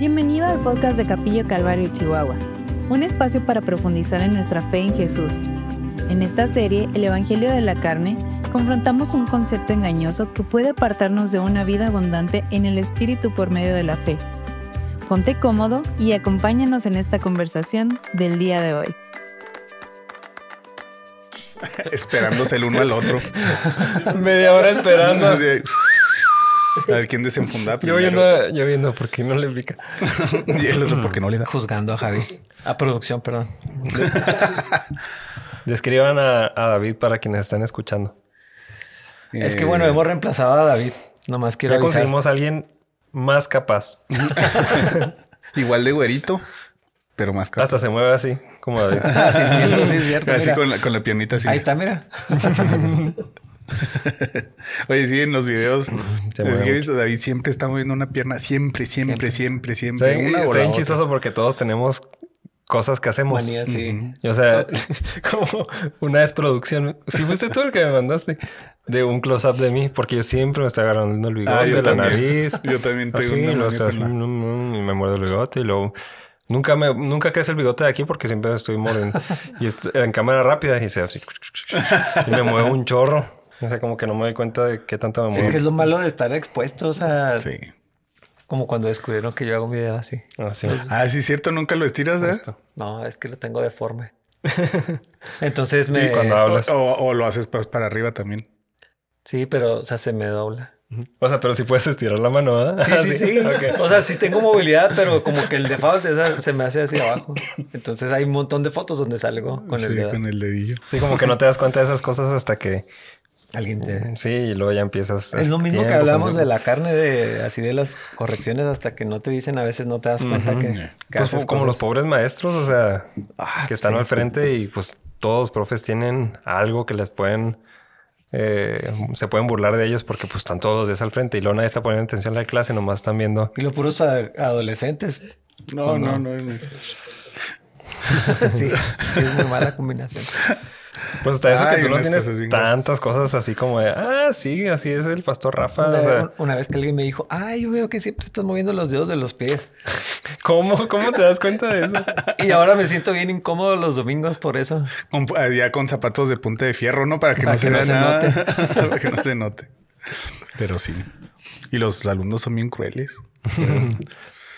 Bienvenido al podcast de Capillo Calvario, Chihuahua, un espacio para profundizar en nuestra fe en Jesús. En esta serie, El Evangelio de la Carne, confrontamos un concepto engañoso que puede apartarnos de una vida abundante en el Espíritu por medio de la fe. Ponte cómodo y acompáñanos en esta conversación del día de hoy. Esperándose el uno al otro. Media hora esperando. A ver quién desenfunda. Yo viendo por qué no le pica. Y el otro por qué no le da. Juzgando a Javi. A producción, perdón. Describan a David para quienes están escuchando. Es que bueno, hemos reemplazado a David. Nomás quiero Ya avisar. conseguimos a alguien más capaz. Igual de güerito, pero más capaz. Hasta se mueve así, como David. Sí, entiendo, sí, es cierto. Así Mira. con la piernita así. Ahí está, mira. Oye, sí, en los videos. Se Desde mueve que he visto, David siempre está moviendo una pierna. Siempre. Está Una bien o la otra. chistoso porque todos tenemos cosas que hacemos. Manía, sí. Y, o sea, como una vez producción. Si fuiste tú el que me mandaste de un close-up de mí, porque yo siempre me estoy agarrando el bigote, yo la también. nariz. Yo también tengo así, una luego manía estoy con así, y me muerdo el bigote y luego... Nunca crece el bigote de aquí porque siempre estoy mordiendo. Y en cámara rápida y se así. Y me muevo un chorro. O sea, como que no me doy cuenta de qué tanto me Sí, muevo. es que es lo malo de estar expuestos a... Sí. Como cuando descubrieron que yo hago un video así. Así. Ah, sí, cierto. Nunca lo estiras, ¿eh? Esto. No, es que lo tengo deforme. Entonces Y cuando hablas. O lo haces para arriba también. Sí, pero, o sea, se me dobla. O sea, pero si puedes estirar la mano, ¿verdad? Sí. Ok. O sea, sí tengo movilidad, pero como que el default se me hace hacia abajo. Entonces hay un montón de fotos donde salgo con el dedo. Con el dedillo. Sí, como que no te das cuenta de esas cosas hasta que... Alguien te... Sí, y luego ya empiezas... Es lo mismo que tiempo, hablamos con de tiempo. la carne, de las correcciones hasta que no te dicen, a veces no te das cuenta que Pues haces como los cosas. pobres maestros, o sea, que están sí. al frente y pues todos los profes tienen algo que les pueden... se pueden burlar de ellos porque pues están todos los días al frente y luego nadie está poniendo atención a la clase, nomás están viendo... Y los puros adolescentes. No. Sí, es muy mala combinación. Pues hasta eso Ay, que tú no unas tienes cosas bien tantas cosas así como de... sí, así es el pastor Rafa. O sea, Una vez que alguien me dijo, yo veo que siempre estás moviendo los dedos de los pies. ¿Cómo te das cuenta de eso? Y ahora me siento bien incómodo los domingos por eso. Ya con zapatos de punta de fierro, ¿no? Para que Para no que se no vea se nada. Para que no se note. Pero sí. Y los alumnos son bien crueles.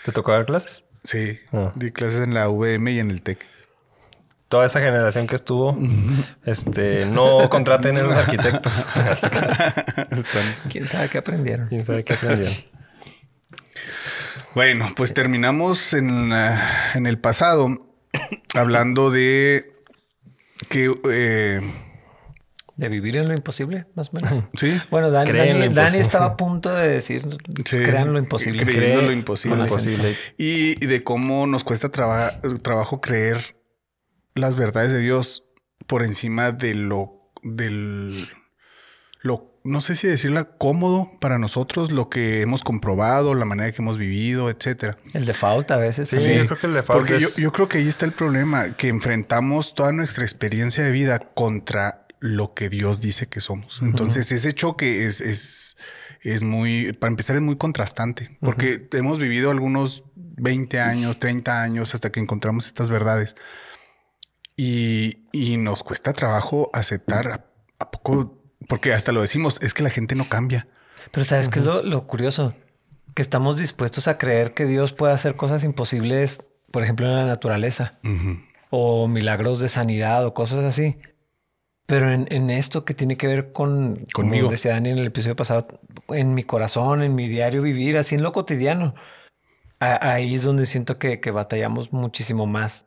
¿Te tocó dar clases? Sí. Ah. Di clases en la VM y en el TEC. Toda esa generación que estuvo, no contraten a los arquitectos. Así que, ¿Quién sabe qué aprendieron? quién sabe qué aprendieron. Bueno, pues terminamos en el pasado hablando de que... De vivir en lo imposible, más o menos. sí. Bueno, Creen lo Dani imposible. estaba a punto de decir, Sí, crean lo imposible. creyendo Cree lo imposible. lo imposible. Y de cómo nos cuesta trabajo creer las verdades de Dios por encima de lo no sé si decirlo cómodo para nosotros, lo que hemos comprobado, la manera que hemos vivido, etcétera. El default a veces. Sí, Sí. yo creo que el default Porque es... yo creo que ahí está el problema, que enfrentamos toda nuestra experiencia de vida contra lo que Dios dice que somos. Entonces, ese choque es muy, para empezar, es muy contrastante, porque hemos vivido algunos 20 años, 30 años hasta que encontramos estas verdades. Y nos cuesta trabajo aceptar a poco, porque hasta lo decimos, es que la gente no cambia. Pero ¿sabes qué es lo curioso? Que estamos dispuestos a creer que Dios puede hacer cosas imposibles, por ejemplo, en la naturaleza. O milagros de sanidad o cosas así. Pero en esto que tiene que ver con... Conmigo. Como decía Dani en el episodio pasado, en mi corazón, en mi diario vivir, así en lo cotidiano. Ahí es donde siento que batallamos muchísimo más.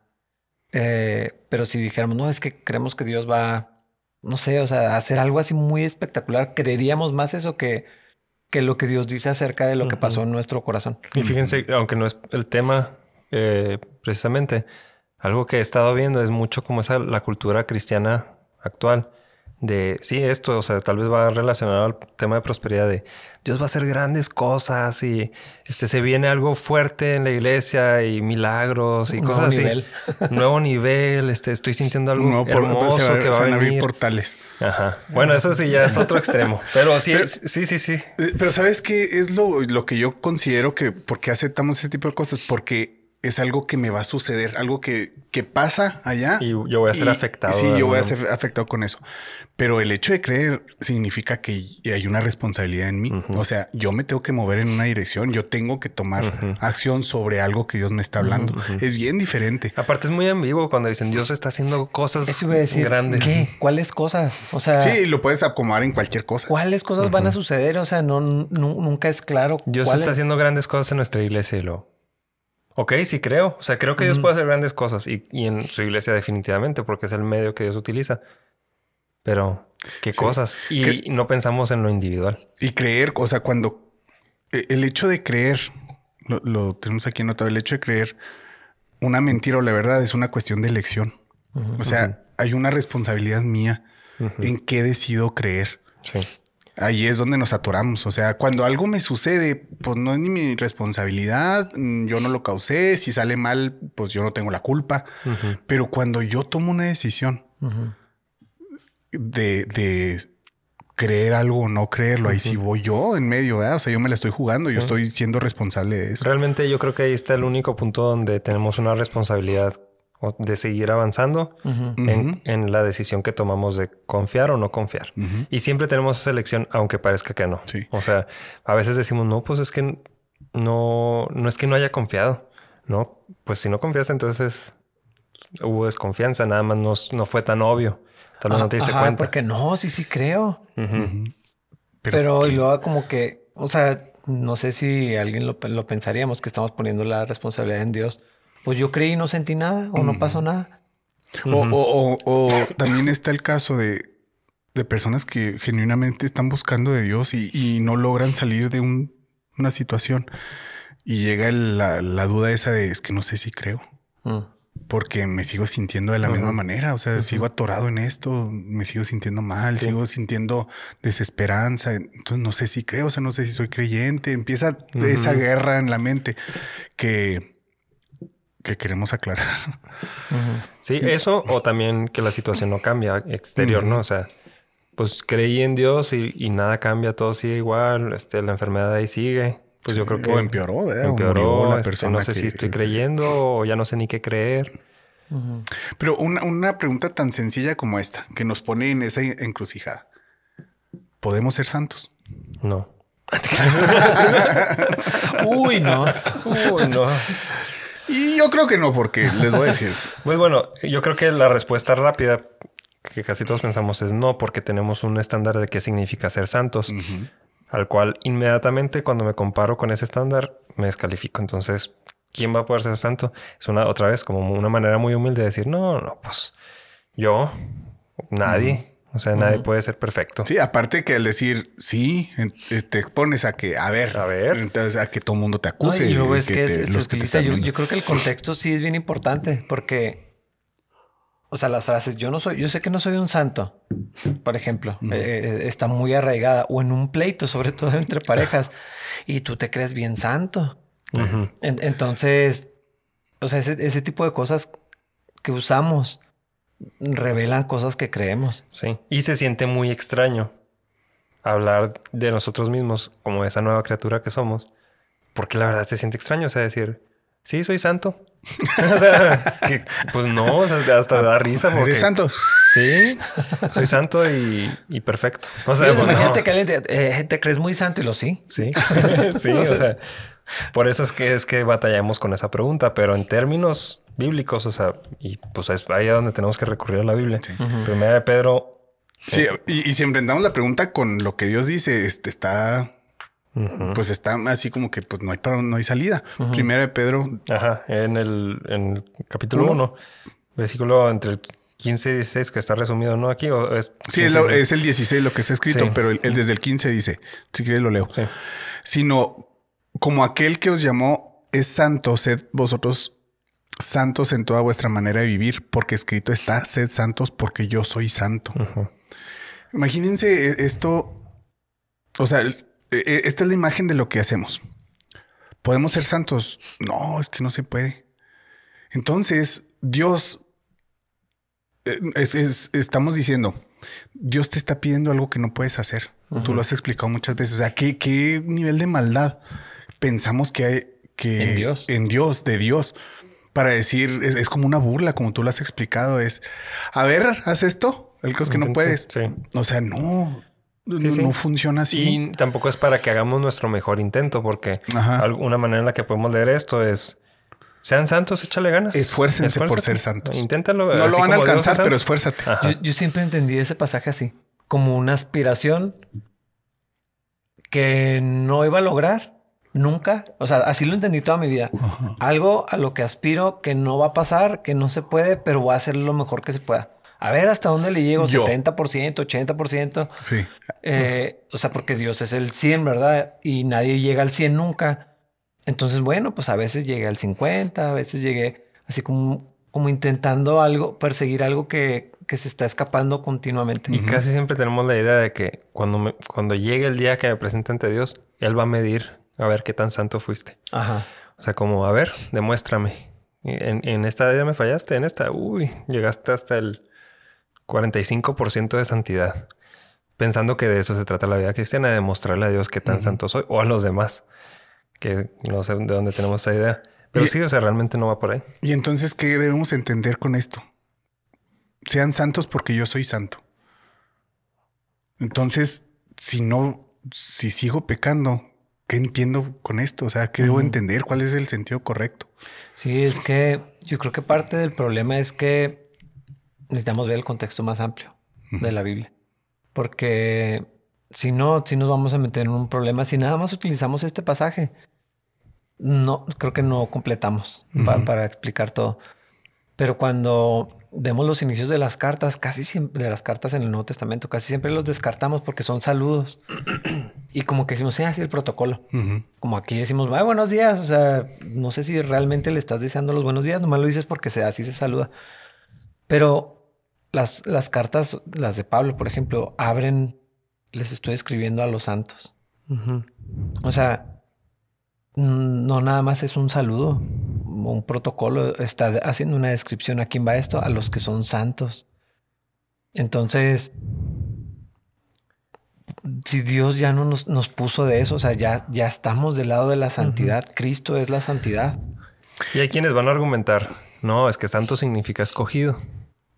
Pero si dijéramos, no, es que creemos que Dios va... No sé, o sea, hacer algo así muy espectacular. Creeríamos más eso que lo que Dios dice acerca de lo que pasó en nuestro corazón. Y fíjense, aunque no es el tema precisamente, algo que he estado viendo es mucho como la cultura cristiana actual sí, esto, o sea, tal vez va relacionado al tema de prosperidad de Dios va a hacer grandes cosas y se viene algo fuerte en la iglesia y milagros y Un cosas nuevo así. nivel. Nuevo nivel, estoy sintiendo algo hermoso se que va a van a abrir venir. portales. Ajá. Bueno, eso sí ya es otro extremo. Pero sí, sí. Pero ¿sabes qué es lo que yo considero que por qué aceptamos ese tipo de cosas? Porque es algo que me va a suceder, algo que pasa allá. Y yo voy a ser afectado. Sí, yo voy a ser afectado con eso. Pero el hecho de creer significa que hay una responsabilidad en mí. O sea, yo me tengo que mover en una dirección. Yo tengo que tomar acción sobre algo que Dios me está hablando. Es bien diferente. Aparte es muy ambiguo cuando dicen Dios está haciendo cosas Eso iba a decir, grandes. ¿qué? ¿Cuáles cosas? O sea, Sí, lo puedes acomodar en cualquier cosa. ¿cuáles cosas van a suceder? O sea, nunca es claro. Dios está haciendo grandes cosas en nuestra iglesia y Ok, sí creo. O sea, creo que Dios puede hacer grandes cosas y en su iglesia definitivamente porque es el medio que Dios utiliza. Pero, ¿qué cosas? Y no pensamos en lo individual. Y creer, o sea, cuando el hecho de creer, lo tenemos aquí anotado, el hecho de creer una mentira o la verdad es una cuestión de elección. O sea, hay una responsabilidad mía en qué decido creer. Sí. Ahí es donde nos atoramos. O sea, cuando algo me sucede, pues no es ni mi responsabilidad. Yo no lo causé. Si sale mal, pues yo no tengo la culpa. Pero cuando yo tomo una decisión de creer algo o no creerlo, ahí sí voy yo en medio, ¿verdad? O sea, yo me la estoy jugando. Yo estoy siendo responsable de eso. Realmente yo creo que ahí está el único punto donde tenemos una responsabilidad de seguir avanzando en la decisión que tomamos de confiar o no confiar. Y siempre tenemos esa elección, aunque parezca que no. Sí. O sea, a veces decimos, no, pues es que no es que no haya confiado. No, pues si no confiaste, entonces hubo desconfianza, nada más no fue tan obvio. Tal vez no te diste cuenta. Porque no, sí creo. Pero y luego como que, o sea, no sé si alguien lo pensaríamos que estamos poniendo la responsabilidad en Dios. Pues yo creí y no sentí nada o no pasó nada. O también está el caso de personas que genuinamente están buscando de Dios y no logran salir de una situación. Y llega la duda esa de es que no sé si creo. Porque me sigo sintiendo de la misma manera. O sea, sigo atorado en esto, me sigo sintiendo mal, sigo sintiendo desesperanza. Entonces no sé si creo, o sea, no sé si soy creyente. Empieza esa guerra en la mente que queremos aclarar. Sí, eso o también que la situación no cambia exterior, ¿no? O sea, pues creí en Dios y nada cambia, todo sigue igual, la enfermedad ahí sigue. Pues yo creo que o empeoró, ¿verdad? Empeoró, o murió la persona. No sé si estoy creyendo o ya no sé ni qué creer. Pero una pregunta tan sencilla como esta, que nos pone en esa encrucijada. ¿Podemos ser santos? No. Uy, no. Y yo creo que no, porque les voy a decir. Pues bueno, yo creo que la respuesta rápida que casi todos pensamos es no, porque tenemos un estándar de qué significa ser santos, al cual inmediatamente cuando me comparo con ese estándar me descalifico. Entonces, ¿quién va a poder ser santo? Es otra vez como una manera muy humilde de decir, no, pues yo, nadie. O sea, nadie puede ser perfecto. Sí, aparte que al decir sí, te pones a ver. Entonces a que todo el mundo te acuse. No, y luego es que se utiliza. Yo creo que el contexto sí es bien importante porque, o sea, las frases yo sé que no soy un santo, por ejemplo, está muy arraigada o en un pleito, sobre todo entre parejas, y tú te crees bien santo. Entonces, o sea, ese tipo de cosas que usamos revelan cosas que creemos. Sí. Y se siente muy extraño hablar de nosotros mismos como esa nueva criatura que somos. Porque la verdad se siente extraño. O sea, decir, sí, soy santo. O sea, pues no, o sea, hasta da risa. Porque, ¿eres santo? Sí, soy santo y perfecto. O sea, pues imagínate que alguien te crees muy santo y lo sí. Sí, sí, o sea, por eso es que batallamos con esa pregunta, pero en términos bíblicos, o sea, y pues es ahí donde tenemos que recurrir a la Biblia. Sí. Primera de Pedro. Sí, y si enfrentamos la pregunta con lo que Dios dice, está... Pues está así como que pues no hay salida. Primera de Pedro. Ajá, en el capítulo 1, versículo entre el 15 y 16 que está resumido, ¿no? Aquí o es... Sí, es el 16 lo que está escrito, sí. Pero desde el 15 dice, si quieres lo leo. Sí. Sino como aquel que os llamó es santo, sed vosotros santos en toda vuestra manera de vivir, porque escrito está, sed santos porque yo soy santo. Imagínense esto. O sea, esta es la imagen de lo que hacemos. ¿Podemos ser santos? No, es que no se puede. Entonces, Dios, estamos diciendo, Dios te está pidiendo algo que no puedes hacer. Tú lo has explicado muchas veces. O sea, ¿qué nivel de maldad pensamos que hay en Dios, de Dios? Para decir, es como una burla, como tú lo has explicado. Es, a ver, haz esto. El caso es que no puedes. Sí. O sea, no funciona así. Y tampoco es para que hagamos nuestro mejor intento, porque una manera en la que podemos leer esto es: sean santos, échale ganas. Esfuércense por ser santos. Inténtalo. No lo van a alcanzar, pero esfuérzate. Yo siempre entendí ese pasaje así, como una aspiración que no iba a lograr nunca. O sea, así lo entendí toda mi vida. Algo a lo que aspiro que no va a pasar, que no se puede, pero voy a hacer lo mejor que se pueda. A ver hasta dónde le llego, 70%, 80%. Sí. O sea, porque Dios es el 100, ¿verdad? Y nadie llega al 100 nunca. Entonces, bueno, pues a veces llegué al 50, a veces llegué así como intentando algo, perseguir algo que se está escapando continuamente. Y casi siempre tenemos la idea de que cuando llegue el día que me presente ante Dios, Él va a medir a ver qué tan santo fuiste. Ajá. O sea, como, a ver, demuéstrame. En esta área me fallaste, en esta, llegaste hasta el 45% de santidad. Pensando que de eso se trata la vida cristiana, de demostrarle a Dios qué tan santo soy, o a los demás, que no sé de dónde tenemos esa idea. Pero sí, o sea, realmente no va por ahí. Y entonces, ¿qué debemos entender con esto? Sean santos porque yo soy santo. Entonces, si sigo pecando, ¿qué entiendo con esto? O sea, ¿qué debo entender? ¿Cuál es el sentido correcto? Sí, es que yo creo que parte del problema es que necesitamos ver el contexto más amplio de la Biblia. Porque si no, si nos vamos a meter en un problema, si nada más utilizamos este pasaje, no, creo que no completamos para explicar todo. Pero cuando vemos los inicios de las cartas, casi siempre, de las cartas en el Nuevo Testamento, casi siempre los descartamos porque son saludos. Y como que decimos, sí, así el protocolo. Como aquí decimos, buenos días. O sea, no sé si realmente le estás deseando los buenos días, nomás lo dices porque así se saluda. Pero las cartas, las de Pablo, por ejemplo, les estoy escribiendo a los santos. O sea, no nada más es un saludo, un protocolo, está haciendo una descripción. ¿A quién va esto? A los que son santos. Entonces, si Dios ya no nos puso de eso, o sea, ya estamos del lado de la santidad. Cristo es la santidad. Y hay quienes van a argumentar, no, es que santo significa escogido.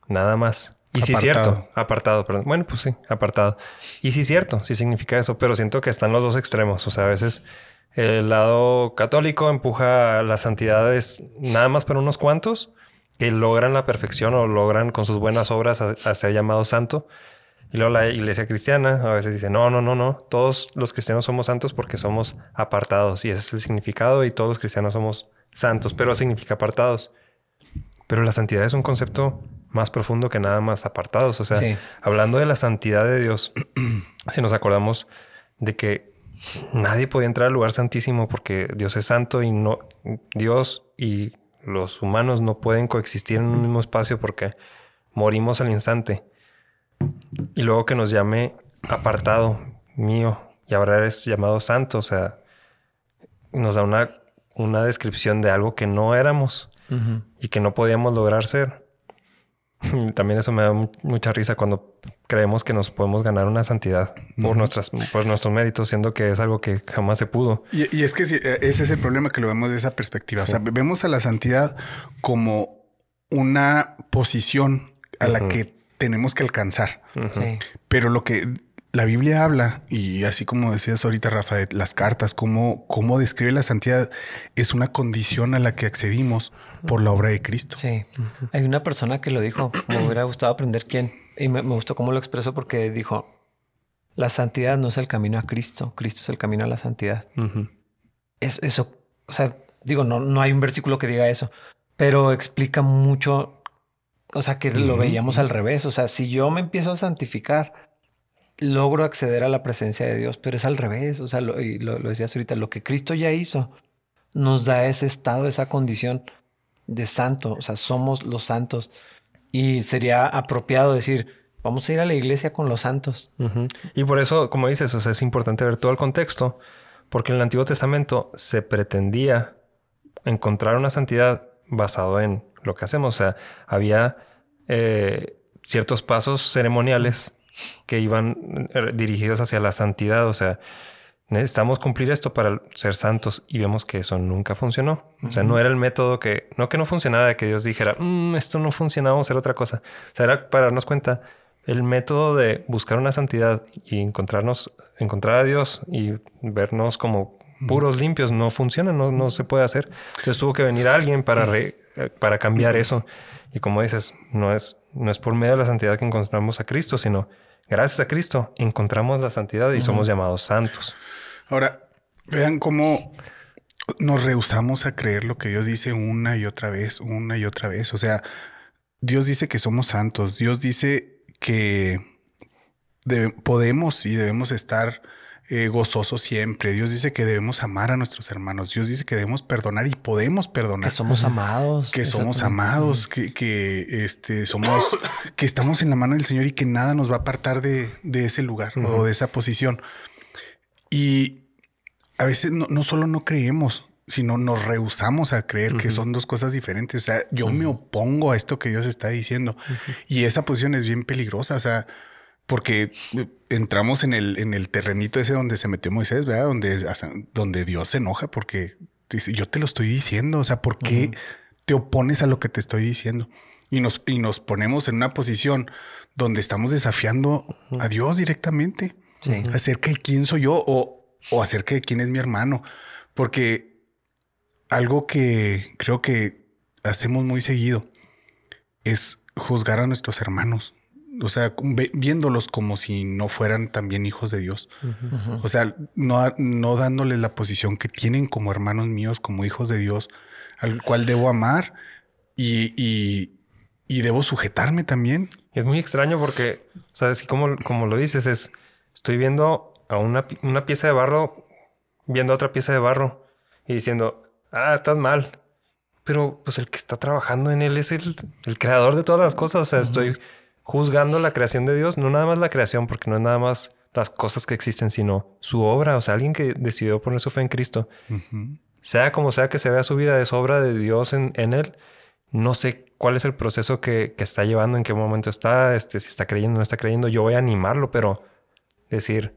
Nada más. Y sí es cierto. Apartado, perdón. Bueno, pues sí, apartado. Y sí es cierto, sí significa eso, pero siento que están los dos extremos. O sea, a veces el lado católico empuja las santidades nada más para unos cuantos que logran la perfección o logran con sus buenas obras a ser llamado santo. Y luego la iglesia cristiana a veces dice, no. Todos los cristianos somos santos porque somos apartados. Y ese es el significado, y todos los cristianos somos santos, pero significa apartados. Pero la santidad es un concepto más profundo que nada más apartados. O sea, hablando de la santidad de Dios, si nos acordamos de que nadie podía entrar al lugar santísimo porque Dios es santo y Dios y los humanos no pueden coexistir en un mismo espacio porque morimos al instante. Y luego que nos llame apartado mío y ahora eres llamado santo. O sea, nos da una descripción de algo que no éramos y que no podíamos lograr ser. También eso me da mucha risa cuando creemos que nos podemos ganar una santidad por nuestros méritos, siendo que es algo que jamás se pudo. Y es que ese es el problema, que lo vemos de esa perspectiva. Sí. O sea, vemos a la santidad como una posición a la que tenemos que alcanzar. Sí. Pero lo que la Biblia habla, y así como decías ahorita, Rafa, de las cartas, cómo describe la santidad, es una condición a la que accedimos por la obra de Cristo. Sí. Hay una persona que lo dijo, me hubiera gustado aprender quién, y me gustó cómo lo expresó, porque dijo, la santidad no es el camino a Cristo, Cristo es el camino a la santidad. Es eso, o sea, digo, no hay un versículo que diga eso, pero explica mucho, o sea, que lo veíamos al revés. O sea, si yo me empiezo a santificar, logro acceder a la presencia de Dios, pero es al revés. O sea, lo decías ahorita, lo que Cristo ya hizo nos da ese estado, esa condición de santo. O sea, somos los santos. Y sería apropiado decir, Vamos a ir a la iglesia con los santos. Ujú. Y por eso, como dices, o sea, es importante ver todo el contexto, porque en el Antiguo Testamento se pretendía encontrar una santidad basado en lo que hacemos. O sea, había ciertos pasos ceremoniales que iban dirigidos hacia la santidad. O sea, necesitamos cumplir esto para ser santos, y vemos que eso nunca funcionó. O sea, no era el método que no funcionara, que Dios dijera, esto no funciona, vamos a hacer otra cosa. O sea, era para darnos cuenta, el método de buscar una santidad y encontrar a Dios y vernos como puros, limpios, no funciona, no se puede hacer. Entonces tuvo que venir alguien para cambiar eso. Y como dices, no es por medio de la santidad que encontramos a Cristo, sino gracias a Cristo encontramos la santidad y somos llamados santos. Ahora, vean cómo nos rehusamos a creer lo que Dios dice una y otra vez. O sea, Dios dice que somos santos. Dios dice que podemos y debemos estar gozosos siempre. Dios dice que debemos amar a nuestros hermanos. Dios dice que debemos perdonar y podemos perdonar. Que somos amados. Que somos amados, somos, que estamos en la mano del Señor y que nada nos va a apartar de ese lugar o de esa posición. Y a veces no solo no creemos, sino nos rehusamos a creer que son dos cosas diferentes. O sea, yo me opongo a esto que Dios está diciendo. Y esa posición es bien peligrosa. O sea, porque entramos en el terrenito ese donde se metió Moisés, ¿verdad? Donde Dios se enoja porque dice, yo te lo estoy diciendo. O sea, ¿por qué te opones a lo que te estoy diciendo? Y nos ponemos en una posición donde estamos desafiando a Dios directamente. Sí. Acerca de quién soy yo o acerca de quién es mi hermano. Porque algo que creo que hacemos muy seguido es juzgar a nuestros hermanos. O sea, viéndolos como si no fueran también hijos de Dios. O sea, no dándoles la posición que tienen como hermanos míos, como hijos de Dios, al cual debo amar y debo sujetarme también. Es muy extraño porque, ¿sabes? Como lo dices, estoy viendo a una pieza de barro, viendo a otra pieza de barro y diciendo, estás mal. Pero pues el que está trabajando en él es el creador de todas las cosas. O sea, estoy juzgando la creación de Dios, no nada más la creación, porque no es nada más las cosas que existen, sino su obra. O sea, alguien que decidió poner su fe en Cristo. Sea como sea que se vea su vida, es obra de Dios en él. No sé cuál es el proceso que está llevando, en qué momento está, si está creyendo o no está creyendo. Yo voy a animarlo, pero decir,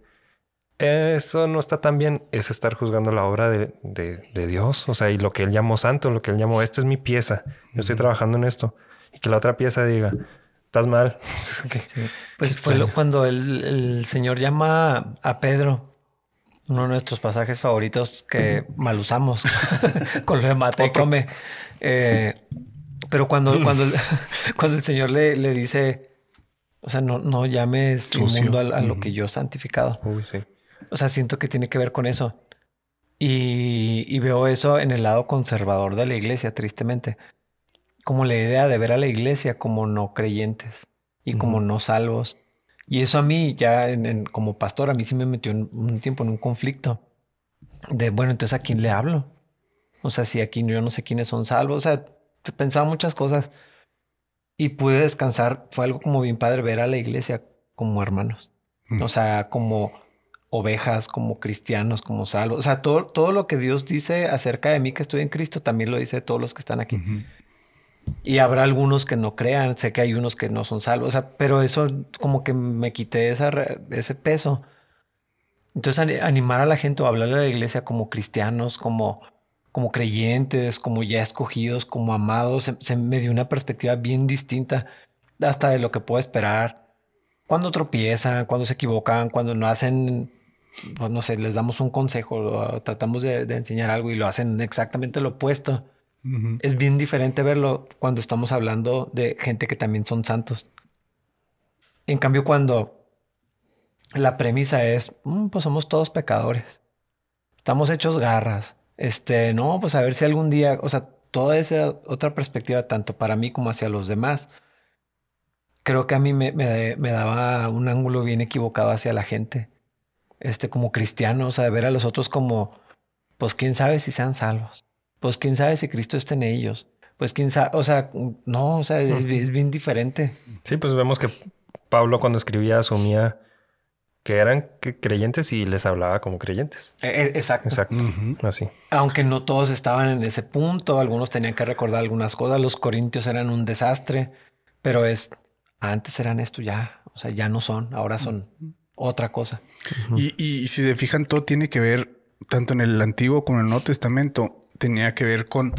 eso no está tan bien, es estar juzgando la obra de Dios. O sea, y lo que él llamó santo, lo que él llamó, esta es mi pieza, yo estoy trabajando en esto. Y que la otra pieza diga, estás mal. Sí. Pues fue cuando el Señor llama a Pedro, uno de nuestros pasajes favoritos que mal usamos, con lo de mata y come. Pero cuando el Señor le dice, o sea, no llames inmundo a lo que yo he santificado. Uy, sí. O sea, siento que tiene que ver con eso. Y veo eso en el lado conservador de la iglesia, tristemente. Como la idea de ver a la iglesia como no creyentes y como no salvos. Y eso a mí, ya como pastor, a mí sí me metió un tiempo en un conflicto. De, bueno, entonces, ¿a quién le hablo? O sea, si aquí yo no sé quiénes son salvos. O sea, pensaba muchas cosas. Y pude descansar. Fue algo como bien padre ver a la iglesia como hermanos. O sea, como ovejas, como cristianos, como salvos. O sea, todo lo que Dios dice acerca de mí que estoy en Cristo, también lo dice de todos los que están aquí. Y habrá algunos que no crean. Sé que hay unos que no son salvos. O sea, pero eso como que me quité ese peso. Entonces, animar a la gente o hablarle a la iglesia como cristianos, como creyentes, como ya escogidos, como amados, se me dio una perspectiva bien distinta hasta de lo que puedo esperar. Cuando tropiezan, cuando se equivocan, cuando no hacen, pues no sé, les damos un consejo, tratamos de enseñar algo y lo hacen exactamente lo opuesto. Es bien diferente verlo cuando estamos hablando de gente que también son santos. En cambio, cuando la premisa es, pues somos todos pecadores, estamos hechos garras, no, pues a ver si algún día, o sea, toda esa otra perspectiva, tanto para mí como hacia los demás, creo que a mí me daba un ángulo bien equivocado hacia la gente, como cristiano, o sea, de ver a los otros como, pues quién sabe si sean salvos. Pues quién sabe si Cristo está en ellos. Pues quién sabe, o sea, no, o sea, es bien diferente. Sí, pues vemos que Pablo cuando escribía asumía que eran creyentes y les hablaba como creyentes. Exacto. Exacto, así. Aunque no todos estaban en ese punto, algunos tenían que recordar algunas cosas, los corintios eran un desastre, pero antes eran esto ya, o sea, ya no son, ahora son otra cosa. Y si se fijan, todo tiene que ver, tanto en el Antiguo como en el Nuevo Testamento, tenía que ver con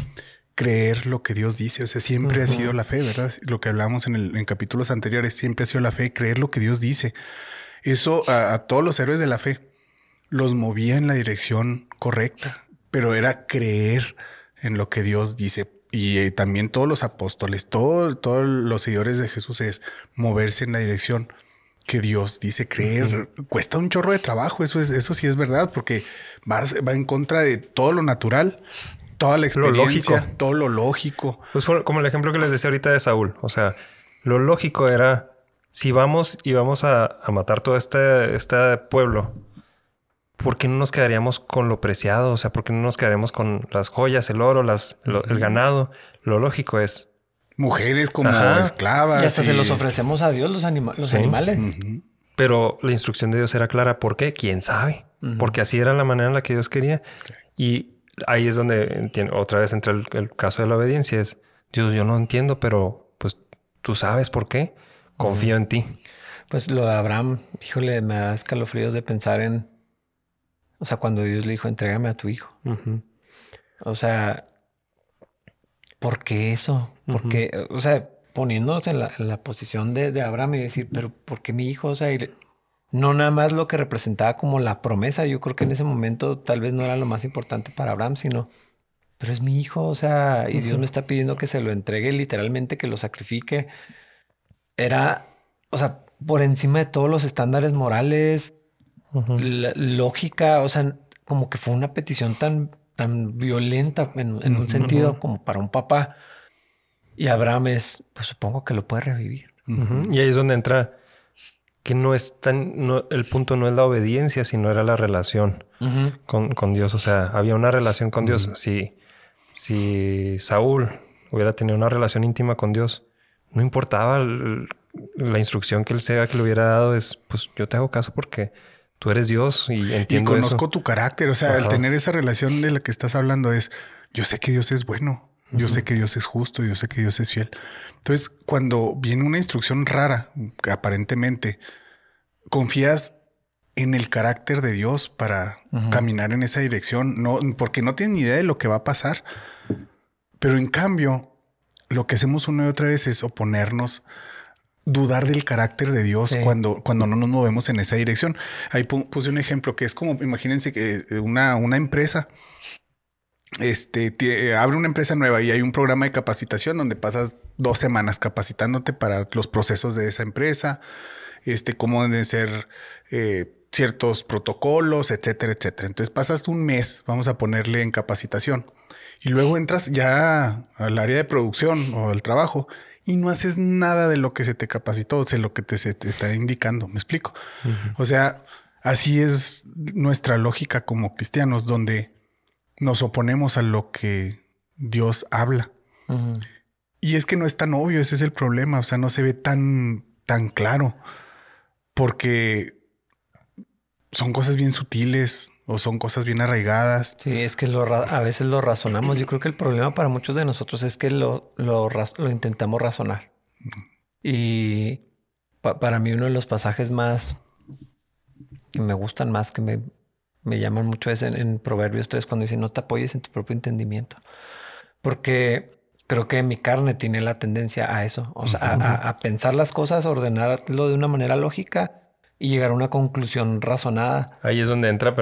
creer lo que Dios dice. O sea, siempre ha sido la fe, ¿verdad? Lo que hablamos en capítulos anteriores, siempre ha sido la fe, creer lo que Dios dice. Eso a todos los héroes de la fe los movía en la dirección correcta, pero era creer en lo que Dios dice. Y también todos los apóstoles, todos los seguidores de Jesús es moverse en la dirección que Dios dice. Creer cuesta un chorro de trabajo. Eso sí es verdad, porque va en contra de todo lo natural, toda la experiencia, todo lo lógico. Pues como el ejemplo que les decía ahorita de Saúl. O sea, lo lógico era, si vamos y vamos a matar todo este pueblo, ¿por qué no nos quedaríamos con lo preciado? O sea, ¿por qué no nos quedaríamos con las joyas, el oro, el ganado? Lo lógico es... Mujeres como esclavas. Y hasta se los ofrecemos a Dios, los animales. Pero la instrucción de Dios era clara. ¿Por qué? ¿Quién sabe? Porque así era la manera en la que Dios quería. Y ahí es donde otra vez entra el caso de la obediencia. Es, Dios, yo no entiendo, pero pues tú sabes por qué. Confío en ti. Pues lo de Abraham, híjole, me da escalofríos de pensar en... O sea, cuando Dios le dijo, entrégame a tu hijo. O sea, ¿por qué eso? Porque, o sea, poniéndonos en la posición de Abraham y decir, pero ¿por qué mi hijo? O sea, no nada más lo que representaba como la promesa. Yo creo que en ese momento tal vez no era lo más importante para Abraham, sino, pero es mi hijo, o sea, y Dios me está pidiendo que se lo entregue literalmente, que lo sacrifique. Era, o sea, por encima de todos los estándares morales, lógica, o sea, como que fue una petición tan violenta en un sentido como para un papá. Y Abraham pues supongo que lo puede revivir. Y ahí es donde entra que el punto no es la obediencia, sino era la relación con Dios. O sea, había una relación con Dios. Si Saúl hubiera tenido una relación íntima con Dios, no importaba la instrucción que él sea que le hubiera dado, pues yo te hago caso porque tú eres Dios y entiendo eso. Y conozco tu carácter. O sea, el tener esa relación de la que estás hablando yo sé que Dios es bueno. Yo sé que Dios es justo. Yo sé que Dios es fiel. Entonces, cuando viene una instrucción rara, aparentemente, confías en el carácter de Dios para caminar en esa dirección. No, porque no tienes ni idea de lo que va a pasar. Pero en cambio, lo que hacemos una y otra vez es oponernos, dudar del carácter de Dios cuando no nos movemos en esa dirección. Ahí puse un ejemplo que es como, imagínense que una empresa abre una empresa nueva y hay un programa de capacitación donde pasas 2 semanas capacitándote para los procesos de esa empresa, cómo deben ser ciertos protocolos, etcétera, etcétera. Entonces pasas un mes, vamos a ponerle en capacitación, y luego entras ya al área de producción o al trabajo y no haces nada de lo que se te capacitó, de lo que se te está indicando. ¿Me explico? O sea, así es nuestra lógica como cristianos, donde nos oponemos a lo que Dios habla. Y es que no es tan obvio, ese es el problema. O sea, no se ve tan claro, porque son cosas bien sutiles o son cosas bien arraigadas. Sí, es que a veces lo razonamos. Yo creo que el problema para muchos de nosotros es que lo intentamos razonar. Y para mí uno de los pasajes más que me gustan más, que me llaman mucho, es en Proverbios 3, cuando dice no te apoyes en tu propio entendimiento. Porque creo que mi carne tiene la tendencia a eso. O sea, a pensar las cosas, ordenarlo de una manera lógica y llegar a una conclusión razonada. Ahí es donde entra,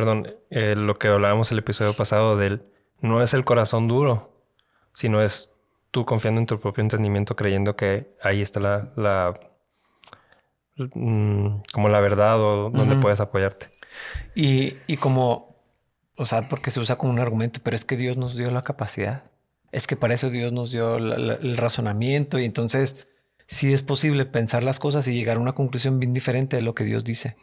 lo que hablábamos el episodio pasado no es el corazón duro, sino es tú confiando en tu propio entendimiento, creyendo que ahí está como la verdad o donde puedes apoyarte. Y como, o sea, porque se usa como un argumento, pero es que Dios nos dio la capacidad. Es que para eso Dios nos dio el razonamiento, y entonces sí es posible pensar las cosas y llegar a una conclusión bien diferente de lo que Dios dice.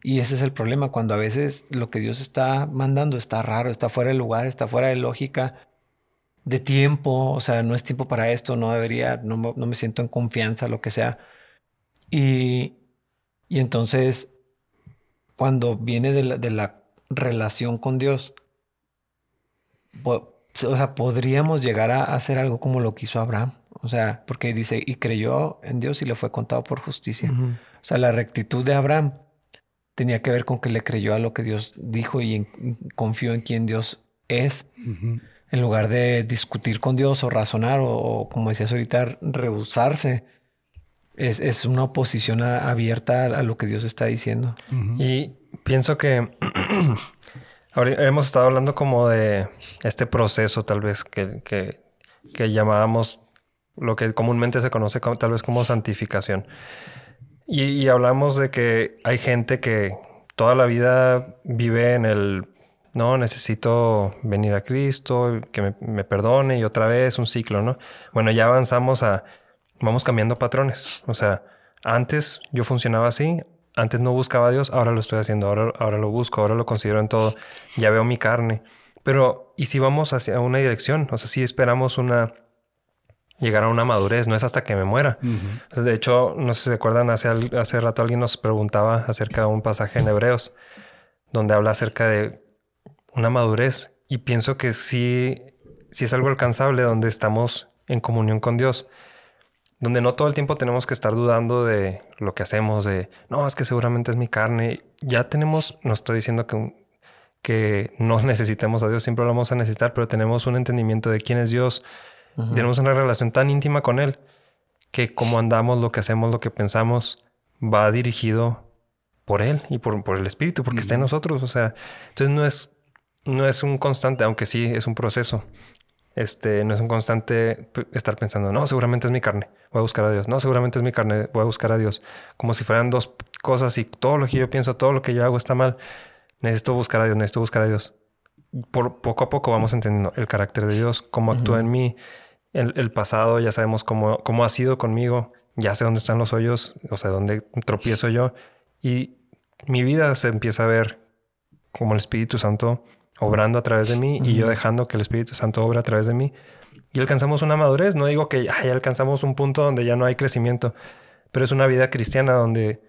Y ese es el problema, cuando a veces lo que Dios está mandando está raro, está fuera de lugar, está fuera de lógica, de tiempo. O sea, no es tiempo para esto, no debería, no me siento en confianza, lo que sea. Y entonces, cuando viene de la relación con Dios, o sea, podríamos llegar a hacer algo como lo que hizo Abraham. O sea, porque dice, y creyó en Dios y le fue contado por justicia. Ujú. O sea, la rectitud de Abraham tenía que ver con que le creyó a lo que Dios dijo y confió en quien Dios es, en lugar de discutir con Dios o razonar o como decías ahorita, rehusarse. Es una oposición abierta a lo que Dios está diciendo. Y pienso que ahora hemos estado hablando como de este proceso tal vez que llamábamos lo que comúnmente se conoce como, tal vez como santificación. Y hablamos de que hay gente que toda la vida vive en el no, necesito venir a Cristo, que me perdone y otra vez un ciclo, ¿no? Bueno, ya avanzamos vamos cambiando patrones. O sea, antes yo funcionaba así, antes no buscaba a Dios, ahora lo estoy haciendo, ahora lo busco, ahora lo considero en todo, ya veo mi carne. Pero, ¿y si vamos hacia una dirección? O sea, si esperamos llegar a una madurez, no es hasta que me muera. De hecho, no sé si se acuerdan, hace rato alguien nos preguntaba acerca de un pasaje en Hebreos, donde habla acerca de una madurez. Y pienso que sí es algo alcanzable, donde estamos en comunión con Dios, donde no todo el tiempo tenemos que estar dudando de lo que hacemos, de no, es que seguramente es mi carne. Ya tenemos, no estoy diciendo que no necesitemos a Dios, siempre lo vamos a necesitar, pero tenemos un entendimiento de quién es Dios. Tenemos una relación tan íntima con Él que cómo andamos, lo que hacemos, lo que pensamos, va dirigido por Él y por el Espíritu, porque está en nosotros. O sea, entonces no es un constante, aunque sí es un proceso. No es un constante estar pensando, no, seguramente es mi carne, voy a buscar a Dios. No, seguramente es mi carne, voy a buscar a Dios. Como si fueran dos cosas y todo lo que yo pienso, todo lo que yo hago está mal. Necesito buscar a Dios, necesito buscar a Dios. Por poco a poco vamos entendiendo el carácter de Dios, cómo actúa en mí, el pasado, ya sabemos cómo ha sido conmigo, ya sé dónde están los hoyos, o sea, dónde tropiezo yo. Y mi vida se empieza a ver como el Espíritu Santo obrando a través de mí y yo dejando que el Espíritu Santo obre a través de mí. Y alcanzamos una madurez. No digo que ya alcanzamos un punto donde ya no hay crecimiento, pero es una vida cristiana donde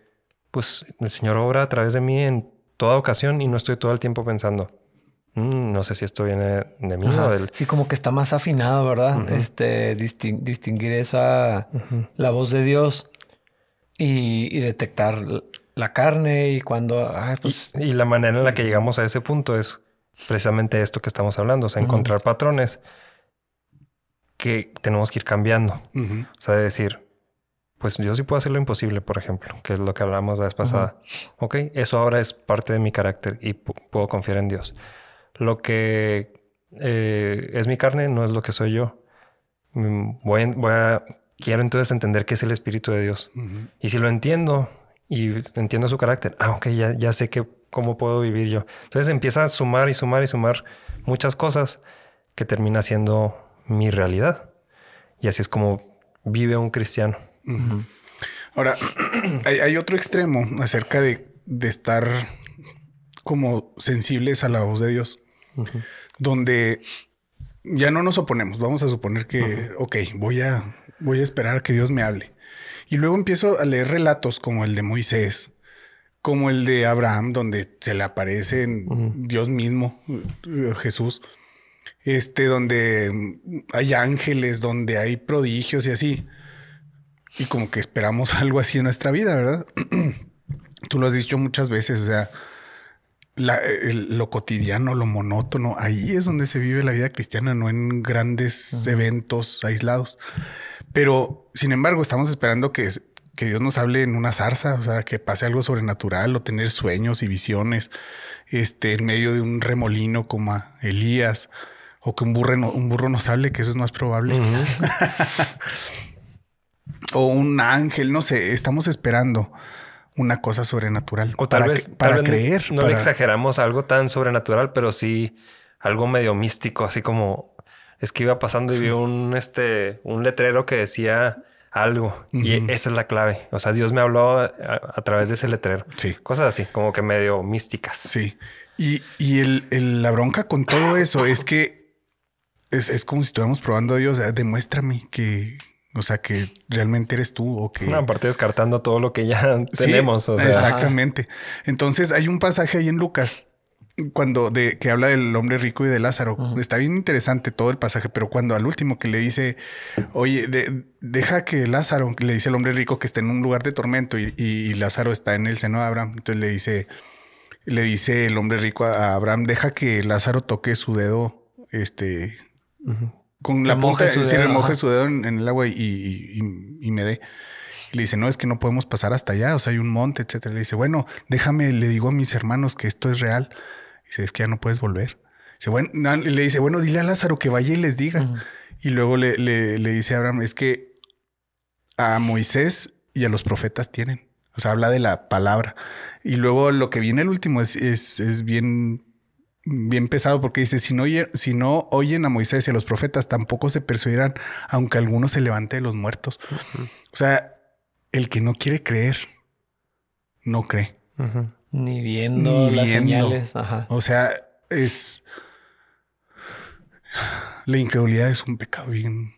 pues el Señor obra a través de mí en toda ocasión y no estoy todo el tiempo pensando, no sé si esto viene de mí o del... Sí, como que está más afinado, ¿verdad? Distinguir esa la voz de Dios y detectar la carne y cuando... pues... y la manera en la que llegamos a ese punto es precisamente esto que estamos hablando, o sea, encontrar patrones que tenemos que ir cambiando. O sea, de decir, pues yo sí puedo hacer lo imposible, por ejemplo, que es lo que hablamos la vez pasada. Ok, eso ahora es parte de mi carácter y puedo confiar en Dios. Lo que es mi carne no es lo que soy yo. Quiero entonces entender qué es el Espíritu de Dios. Y si lo entiendo y entiendo su carácter, ok, ya sé cómo puedo vivir yo. Entonces empieza a sumar y sumar y sumar muchas cosas que termina siendo mi realidad. Y así es como vive un cristiano. Ahora, hay otro extremo acerca de estar como sensibles a la voz de Dios, donde ya no nos oponemos. Vamos a suponer que, ok, voy a esperar a que Dios me hable. Y luego empiezo a leer relatos como el de Moisés, como el de Abraham, donde se le aparece Dios mismo, Jesús, donde hay ángeles, donde hay prodigios y así. Y como que esperamos algo así en nuestra vida, ¿verdad? Tú lo has dicho muchas veces, o sea, lo cotidiano, lo monótono, ahí es donde se vive la vida cristiana, no en grandes eventos aislados. Pero, sin embargo, estamos esperando que Dios nos hable en una zarza, o sea, que pase algo sobrenatural o tener sueños y visiones en medio de un remolino como a Elías, o que un burro nos hable, que eso es más probable. O un ángel, no sé, estamos esperando una cosa sobrenatural. O tal vez creer. No le exageramos algo tan sobrenatural, pero sí algo medio místico, así como es que iba pasando y vi un letrero que decía algo y esa es la clave. O sea, Dios me habló a través de ese letrero. Sí. Cosas así, como que medio místicas. Sí. Y la bronca con todo eso es que es como si estuviéramos probando a Dios. Demuéstrame que O sea, que realmente eres tú o que... No, aparte descartando todo lo que ya tenemos. Sí, o sea, exactamente. Entonces hay un pasaje ahí en Lucas que habla del hombre rico y de Lázaro. Está bien interesante todo el pasaje, pero cuando al último que le dice, oye, deja que Lázaro, le dice el hombre rico que está en un lugar de tormento y Lázaro está en el seno de Abraham. Entonces le dice el hombre rico a Abraham, deja que Lázaro toque su dedo, con la punta, remoje su dedo en el agua y me dé. Y le dice, no, es que no podemos pasar hasta allá, o sea, hay un monte, etcétera. Le dice, bueno, déjame, le digo a mis hermanos que esto es real. Dice, es que ya no puedes volver. Dice, bueno, le dice, bueno, dile a Lázaro que vaya y les diga. Y luego le dice a Abraham, es que a Moisés y a los profetas tienen. O sea, habla de la palabra. Y luego lo que viene el último es bien pesado, porque dice, si no oyen a Moisés y a los profetas, tampoco se persuadirán, aunque alguno se levante de los muertos. O sea, el que no quiere creer, no cree. Ni viendo las señales. Ajá. O sea, la incredulidad es un pecado bien,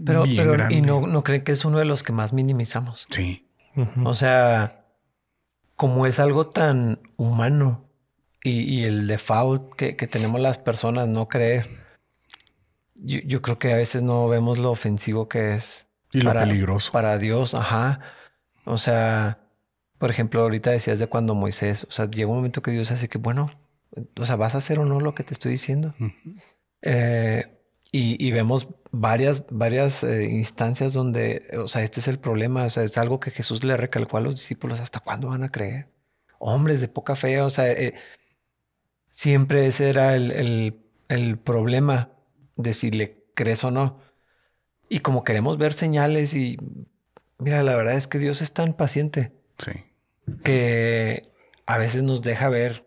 pero grande. Y no creen que es uno de los que más minimizamos. Sí. O sea, como es algo tan humano y el default que tenemos las personas, no creer. Yo creo que a veces no vemos lo ofensivo que es. Y lo peligroso. Para Dios, ajá. O sea, por ejemplo, ahorita decías de cuando Moisés, o sea, llega un momento que Dios hace que, bueno, o sea, ¿vas a hacer o no lo que te estoy diciendo? Y vemos varias instancias donde, o sea, este es el problema. O sea, es algo que Jesús le recalcó a los discípulos. ¿Hasta cuándo van a creer? Hombres de poca fe. O sea, siempre ese era el problema de si le crees o no. Y como queremos ver señales y mira, la verdad es que Dios es tan paciente. Sí. Que a veces nos deja ver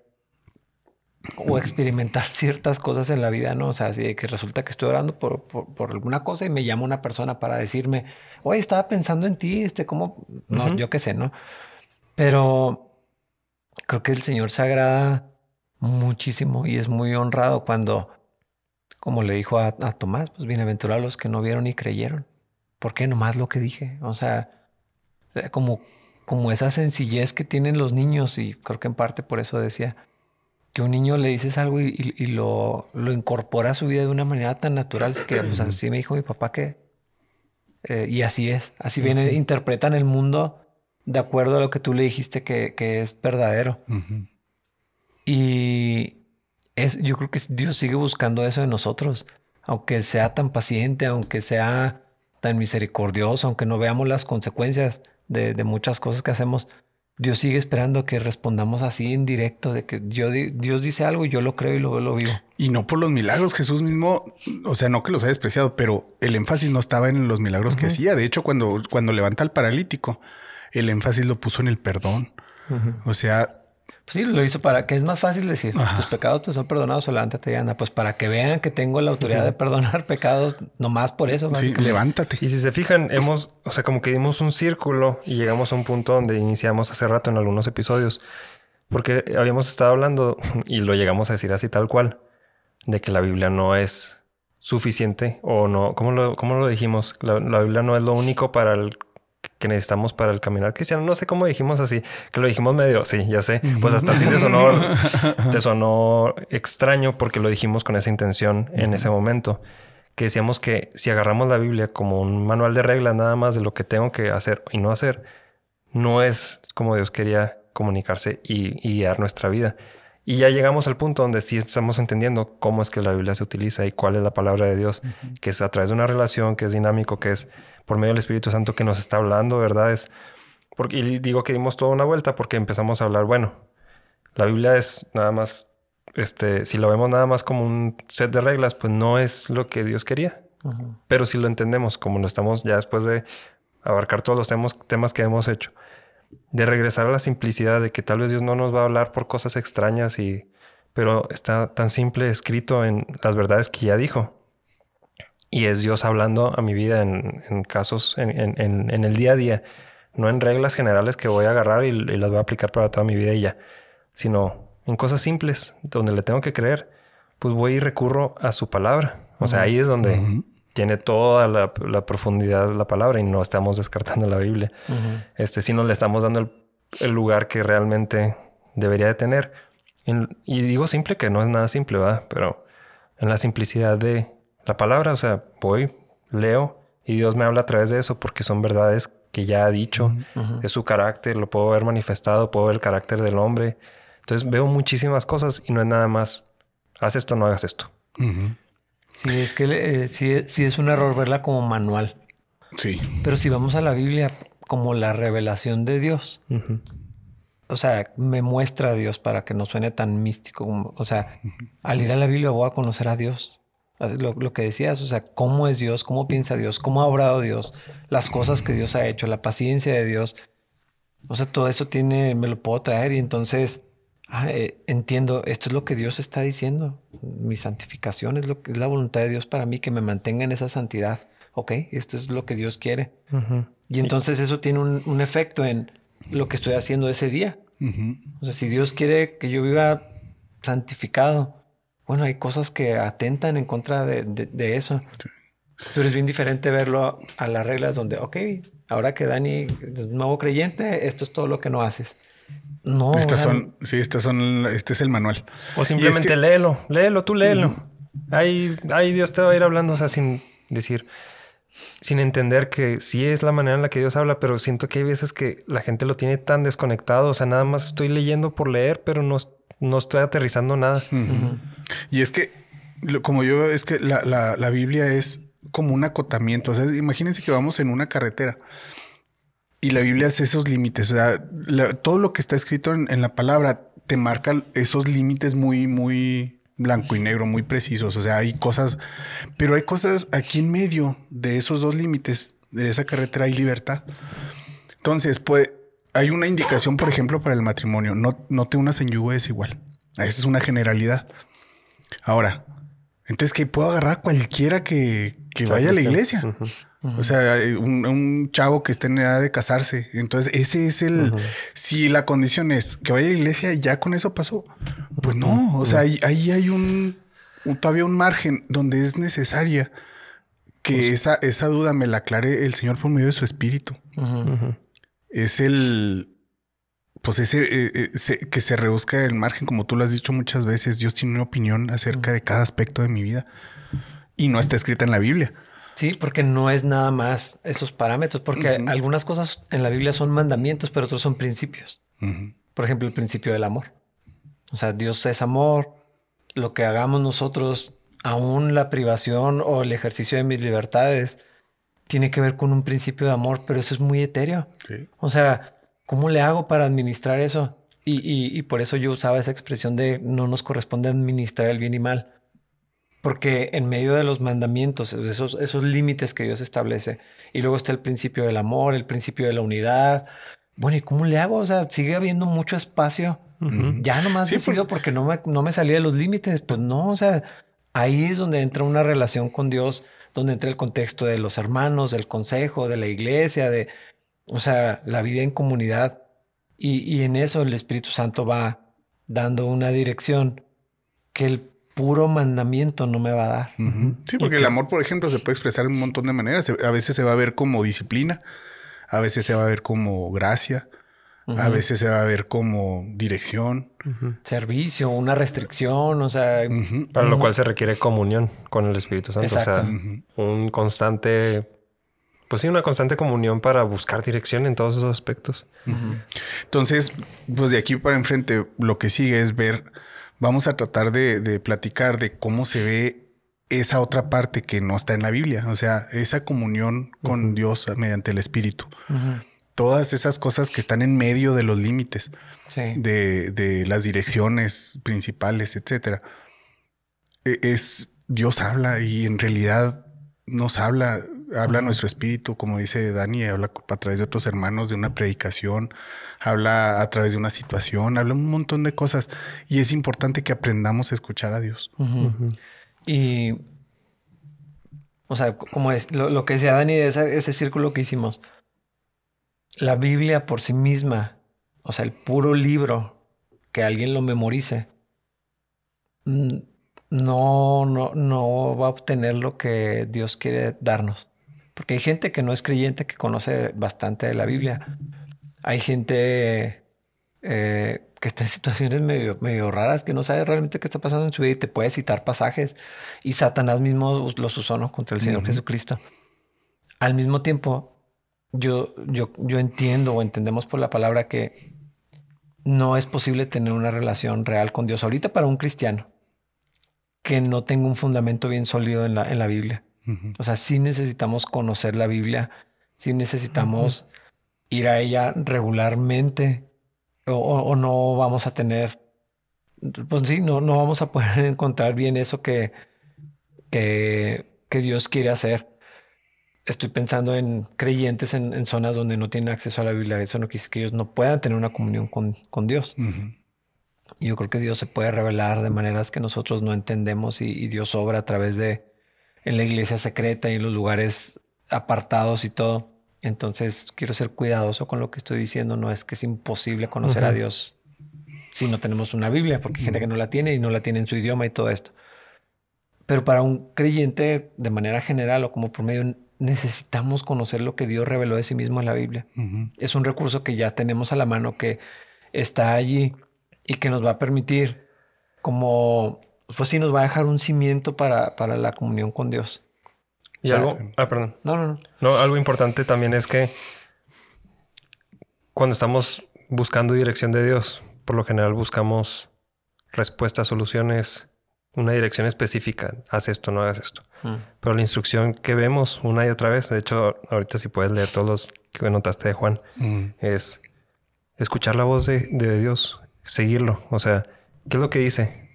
o experimentar ciertas cosas en la vida, ¿no? O sea, así que resulta que estoy orando por alguna cosa y me llama una persona para decirme, oye, estaba pensando en ti, ¿cómo? No, yo qué sé, ¿no? Pero creo que el Señor se agrada muchísimo y es muy honrado cuando, como le dijo a Tomás, pues bienaventurados los que no vieron y creyeron. ¿Por qué? Nomás lo que dije. O sea, como esa sencillez que tienen los niños, y creo que en parte por eso decía que un niño le dices algo y lo incorpora a su vida de una manera tan natural. Así que pues así me dijo mi papá que... y así es. Así viene, interpretan el mundo de acuerdo a lo que tú le dijiste que es verdadero. Y yo creo que Dios sigue buscando eso de nosotros. Aunque sea tan paciente, aunque sea tan misericordioso, aunque no veamos las consecuencias de muchas cosas que hacemos, Dios sigue esperando que respondamos así en directo, de que Dios dice algo y yo lo creo y lo vivo. Y no por los milagros. Jesús mismo, o sea, no que los haya despreciado, pero el énfasis no estaba en los milagros que hacía. De hecho, cuando levanta al paralítico, el énfasis lo puso en el perdón. O sea... Pues sí, lo hizo para que es más fácil decir, tus pecados te son perdonados o levántate y anda. Pues para que vean que tengo la autoridad de perdonar pecados, nomás por eso. Sí, levántate. Y si se fijan, o sea, como que dimos un círculo y llegamos a un punto donde iniciamos hace rato en algunos episodios. Porque habíamos estado hablando y lo llegamos a decir así tal cual, de que la Biblia no es suficiente o no. ¿Cómo lo dijimos? La Biblia no es lo único para que necesitamos para el caminar cristiano. No sé cómo dijimos así, que lo dijimos medio, sí, ya sé. Pues hasta a ti te sonó extraño porque lo dijimos con esa intención en ese momento. Que decíamos que si agarramos la Biblia como un manual de reglas nada más de lo que tengo que hacer y no hacer, no es como Dios quería comunicarse y guiar nuestra vida. Y ya llegamos al punto donde sí estamos entendiendo cómo es que la Biblia se utiliza y cuál es la palabra de Dios, que es a través de una relación, que es dinámico, que es por medio del Espíritu Santo que nos está hablando, ¿verdad? Y digo que dimos toda una vuelta porque empezamos a hablar, bueno, la Biblia es nada más, si lo vemos nada más como un set de reglas, pues no es lo que Dios quería. Pero si lo entendemos, como lo estamos ya después de abarcar todos los temas que hemos hecho, de regresar a la simplicidad de que tal vez Dios no nos va a hablar por cosas extrañas, pero está tan simple escrito en las verdades que ya dijo. Y es Dios hablando a mi vida en casos, en el día a día. No en reglas generales que voy a agarrar y las voy a aplicar para toda mi vida y ya. Sino en cosas simples donde le tengo que creer. Pues voy y recurro a su palabra. O sea, ahí es donde tiene toda la profundidad de la palabra y no estamos descartando la Biblia. Sino le estamos dando el lugar que realmente debería de tener. Y digo simple que no es nada simple, ¿verdad? Pero en la simplicidad de la palabra, o sea, voy, leo y Dios me habla a través de eso porque son verdades que ya ha dicho. Es su carácter, lo puedo ver manifestado, puedo ver el carácter del hombre. Entonces veo muchísimas cosas y no es nada más, haz esto, no hagas esto. Sí, es que sí es un error verla como manual. Sí. Pero si vamos a la Biblia como la revelación de Dios, o sea, me muestra a Dios para que no suene tan místico. O sea, al ir a la Biblia voy a conocer a Dios. Lo que decías, o sea, cómo es Dios, cómo piensa Dios, cómo ha obrado Dios, las cosas que Dios ha hecho, la paciencia de Dios. O sea, todo eso me lo puedo traer y entonces entiendo, esto es lo que Dios está diciendo. Mi santificación es la voluntad de Dios para mí, que me mantenga en esa santidad. Ok, esto es lo que Dios quiere. Y entonces eso tiene un efecto en lo que estoy haciendo ese día. O sea, si Dios quiere que yo viva santificado, bueno, hay cosas que atentan en contra de eso. Sí. Pero es bien diferente verlo a las reglas donde, ok, ahora que Dani es nuevo creyente, esto es todo lo que no haces. No. Este es el manual. O simplemente léelo, tú léelo. Ahí Dios te va a ir hablando, o sea, sin decir, sin entender que sí es la manera en la que Dios habla, pero siento que hay veces que la gente lo tiene tan desconectado, o sea, nada más estoy leyendo por leer, pero no estoy aterrizando nada. Y es que, como yo veo, es que la Biblia es como un acotamiento. O sea, imagínense que vamos en una carretera y la Biblia hace esos límites. O sea, todo lo que está escrito en la palabra te marca esos límites muy, muy blanco y negro, muy precisos. O sea, hay cosas, pero hay cosas aquí en medio de esos dos límites, de esa carretera hay libertad. Entonces, pues, hay una indicación, por ejemplo, para el matrimonio. No te unas en yugo desigual. Esa es una generalidad. Ahora, entonces que puedo agarrar a cualquiera que vaya a la iglesia. O sea, un chavo que esté en edad de casarse. Entonces, ese es el... Si la condición es que vaya a la iglesia, ya con eso pasó. Pues no. O sea, ahí hay todavía un margen donde es necesaria que esa duda me la aclare el Señor por medio de su espíritu. Es el... Pues que se reduzca el margen, como tú lo has dicho muchas veces. Dios tiene una opinión acerca de cada aspecto de mi vida y no está escrita en la Biblia. Sí, porque no es nada más esos parámetros, porque algunas cosas en la Biblia son mandamientos, pero otros son principios. Por ejemplo, el principio del amor. O sea, Dios es amor. Lo que hagamos nosotros, aún la privación o el ejercicio de mis libertades, tiene que ver con un principio de amor, pero eso es muy etéreo. Sí. O sea, ¿cómo le hago para administrar eso? Y por eso yo usaba esa expresión de no nos corresponde administrar el bien y mal. Porque en medio de los mandamientos, esos límites que Dios establece, y luego está el principio del amor, el principio de la unidad. Bueno, ¿y cómo le hago? O sea, sigue habiendo mucho espacio. Ya nomás decido porque no me salí de los límites. Pues no, o sea, ahí es donde entra una relación con Dios, donde entra el contexto de los hermanos, del consejo, de la iglesia, o sea, la vida en comunidad. Y en eso el Espíritu Santo va dando una dirección que el puro mandamiento no me va a dar. Sí, porque el amor, por ejemplo, se puede expresar de un montón de maneras. A veces se va a ver como disciplina, a veces se va a ver como gracia, a veces se va a ver como dirección. Servicio, una restricción, o sea... Para lo cual se requiere comunión con el Espíritu Santo. Exacto. O sea, un constante... Pues sí, una constante comunión para buscar dirección en todos esos aspectos. Entonces, pues de aquí para enfrente, lo que sigue es ver... Vamos a tratar de platicar de cómo se ve esa otra parte que no está en la Biblia. O sea, esa comunión con Dios mediante el Espíritu. Todas esas cosas que están en medio de los límites de las direcciones principales, etcétera. Dios habla y en realidad nos habla nuestro espíritu, como dice Dani, habla a través de otros hermanos, de una predicación, habla a través de una situación, habla un montón de cosas y es importante que aprendamos a escuchar a Dios. Y, o sea, como es lo que decía Dani de ese círculo que hicimos, la Biblia por sí misma, o sea, el puro libro, que alguien lo memorice, no va a obtener lo que Dios quiere darnos. Porque hay gente que no es creyente que conoce bastante de la Biblia. Hay gente que está en situaciones medio raras, que no sabe realmente qué está pasando en su vida y te puede citar pasajes. Y Satanás mismo los usó, ¿no?, contra el Señor Jesucristo. Al mismo tiempo, yo entiendo o entendemos por la palabra que no es posible tener una relación real con Dios ahorita para un cristiano que no tenga un fundamento bien sólido en la Biblia. O sea, sí necesitamos conocer la Biblia, sí necesitamos ir a ella regularmente o no vamos a tener, pues sí, no vamos a poder encontrar bien eso que Dios quiere hacer. Estoy pensando en creyentes en zonas donde no tienen acceso a la Biblia. Eso no quiere decir que ellos no puedan tener una comunión con Dios. Y yo creo que Dios se puede revelar de maneras que nosotros no entendemos y Dios obra a través de en la iglesia secreta y en los lugares apartados y todo. Entonces quiero ser cuidadoso con lo que estoy diciendo. No es que es imposible conocer a Dios si no tenemos una Biblia, porque hay gente que no la tiene y no la tiene en su idioma y todo esto. Pero para un creyente de manera general o como promedio necesitamos conocer lo que Dios reveló de sí mismo en la Biblia. Es un recurso que ya tenemos a la mano, que está allí y que nos va a permitir como, pues sí, nos va a dejar un cimiento para la comunión con Dios. Y algo... perdón. No, algo importante también es que cuando estamos buscando dirección de Dios, por lo general buscamos respuestas, soluciones, una dirección específica. Haz esto, no hagas esto. Pero la instrucción que vemos una y otra vez, de hecho, ahorita si puedes leer todos los que notaste de Juan, es escuchar la voz de Dios, seguirlo. O sea, ¿qué es lo que dice?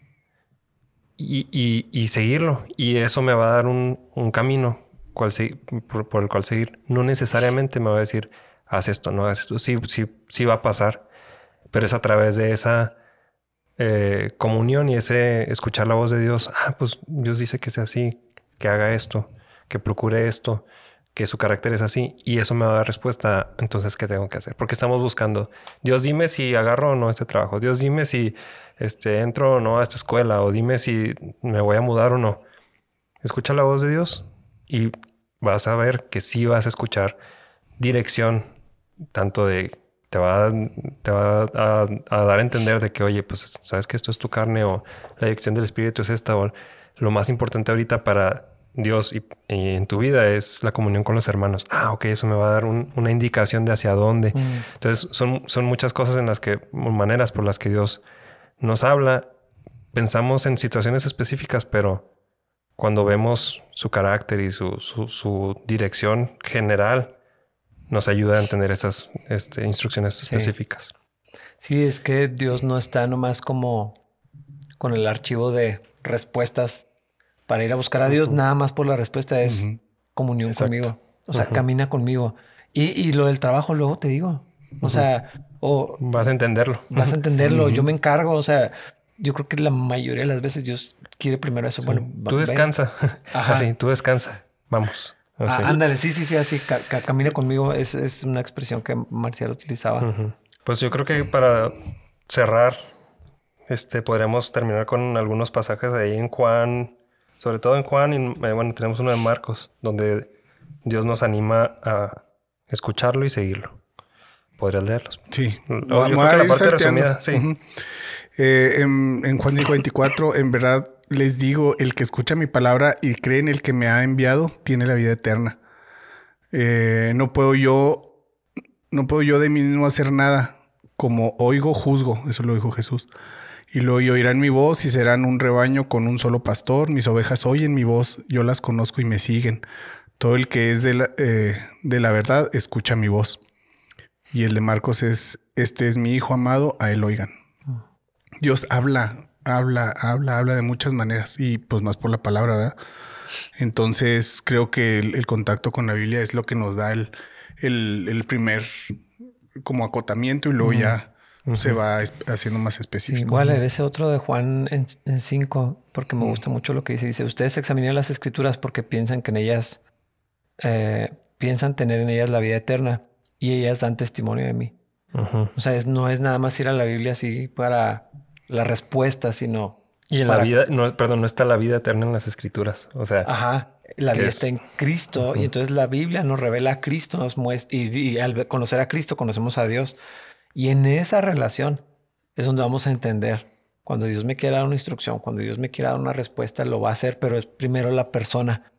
Y seguirlo. Y eso me va a dar un camino por el cual seguir. No necesariamente me va a decir, haz esto, no hagas esto. Sí va a pasar. Pero es a través de esa comunión y ese escuchar la voz de Dios. Pues Dios dice que sea así, que haga esto, que procure esto, que su carácter es así. Y eso me va a dar respuesta. Entonces, ¿qué tengo que hacer? Porque estamos buscando, Dios, dime si agarro o no este trabajo. Dios, dime si entro o no a esta escuela. O dime si me voy a mudar o no. Escucha la voz de Dios y vas a ver que sí vas a escuchar dirección, tanto de te va a dar a entender de que, oye, pues sabes que esto es tu carne, o la dirección del Espíritu es esta, o lo más importante ahorita para Dios y en tu vida es la comunión con los hermanos. Ok, eso me va a dar una indicación de hacia dónde. Entonces son muchas cosas maneras por las que Dios nos habla. Pensamos en situaciones específicas, pero cuando vemos su carácter y su dirección general, nos ayuda a entender esas instrucciones específicas. Sí, es que Dios no está nomás como con el archivo de respuestas para ir a buscar a Dios. Nada más por la respuesta es comunión conmigo. O sea, camina conmigo. Y lo del trabajo luego te digo. O sea... vas a entenderlo. Vas a entenderlo. Yo me encargo. O sea, yo creo que la mayoría de las veces Dios quiere primero eso. Sí. Bueno, tú descansa. Así, tú descansa. Vamos. Ándale, sí, así, camina conmigo es una expresión que Marcial utilizaba. Pues yo creo que para cerrar, podremos terminar con algunos pasajes ahí en Juan, sobre todo en Juan, y bueno, tenemos uno de Marcos, donde Dios nos anima a escucharlo y seguirlo. ¿Podrías leerlos? Sí. Yo creo que la parte resumida, sí. En Juan 5:24, en verdad les digo, el que escucha mi palabra y cree en el que me ha enviado, tiene la vida eterna. No puedo yo de mí mismo hacer nada. Como oigo, juzgo. Eso lo dijo Jesús. Y luego oirán mi voz y serán un rebaño con un solo pastor. Mis ovejas oyen mi voz, yo las conozco y me siguen. Todo el que es de la verdad escucha mi voz. Y el de Marcos es, este es mi hijo amado, a él oigan. Dios habla de muchas maneras y pues más por la palabra, ¿verdad? Entonces creo que el contacto con la Biblia es lo que nos da el primer como acotamiento y luego ya se va haciendo más específico. Igual ese otro de Juan en 5, porque me gusta mucho lo que dice. Dice, ustedes examinan las escrituras porque piensan que en ellas, piensan tener en ellas la vida eterna y ellas dan testimonio de mí. O sea, no es nada más ir a la Biblia así para la respuesta, sino Y en la vida, no está la vida eterna en las escrituras. O sea, la vida está en Cristo. Y entonces la Biblia nos revela a Cristo, nos muestra. Y al conocer a Cristo, conocemos a Dios. Y en esa relación es donde vamos a entender. Cuando Dios me quiera dar una instrucción, cuando Dios me quiera dar una respuesta, lo va a hacer, pero es primero la persona.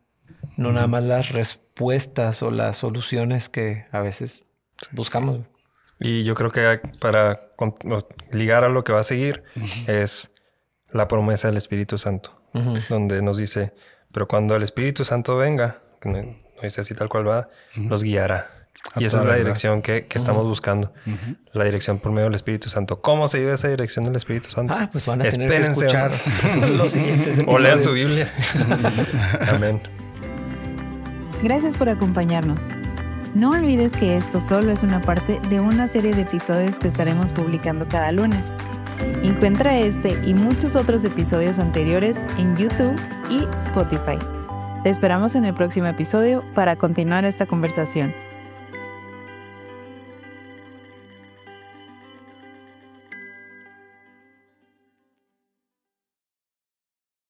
No nada más las respuestas o las soluciones que a veces buscamos. Y yo creo que para ligar a lo que va a seguir es la promesa del Espíritu Santo, donde nos dice, pero cuando el Espíritu Santo venga, que no dice así tal cual va, los guiará. Y esa es la dirección que estamos buscando. La dirección por medio del Espíritu Santo. ¿Cómo se lleva esa dirección del Espíritu Santo? Pues van a tener que escuchar los siguientes episodios. O lean su Biblia. Amén. Gracias por acompañarnos. No olvides que esto solo es una parte de una serie de episodios que estaremos publicando cada lunes. Encuentra este y muchos otros episodios anteriores en YouTube y Spotify. Te esperamos en el próximo episodio para continuar esta conversación.